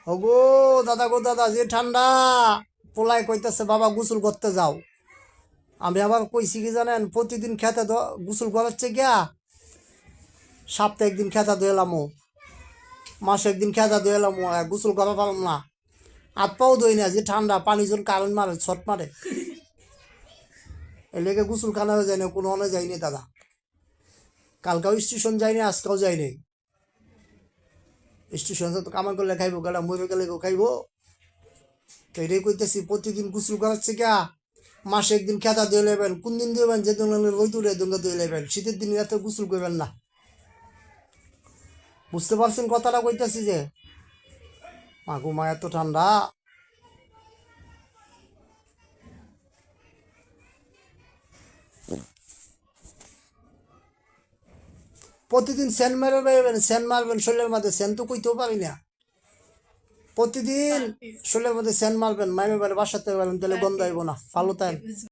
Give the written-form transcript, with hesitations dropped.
ওগো দাদা গো দাদা, যে ঠান্ডা। পোলায় কইতাছে বাবা গোসল করতে যাও। আমি আবার কইছি কি জানেন, প্রতিদিন খেতে গোসল করাচ্ছে গিয়া সপ্তাহে একদিন খেতা ধুয়ে এলামো, মাসে একদিন খেতা ধুয়ে এলামো, গোসল করা পারলাম না। হাত পাও ধুই না, যে ঠান্ডা, পানি যখন কারেন্ট মারে ছট মারে, এর লেগে গোসল খানাও যায় না, কোনো অনে যায়নি দাদা। কালকাও স্টেশন যায়নি, আজকাও যায়নি। স্টেশন তো কামাই করলে খাইবো, গেলা মরে গেলে খাইবো। তো এটাই কইতেছি, প্রতিদিন গোসল করাচ্ছে গিয়া মাসে একদিন খেতা ধুয়ে লেবেন। কোন দিন ধুবেন, যেদিন রোদ উঠে দুঙ্গা ধুয়ে লেবেন। শীতের দিন এত গোসল করবেন না। বুঝতে পারছেন কথাটা কইতেছি যে? মাগো মা, এত ঠান্ডা। প্রতিদিন সেন মারবেন, সেন মারবেন শরীরের মধ্যে, সেন তো কইতেও পারি না। প্রতিদিন শরীরের মধ্যে সেন মারবেন, মাইমে বাসাতে পারবেন, তাহলে গন্ধ আইব না, ভালো তাই।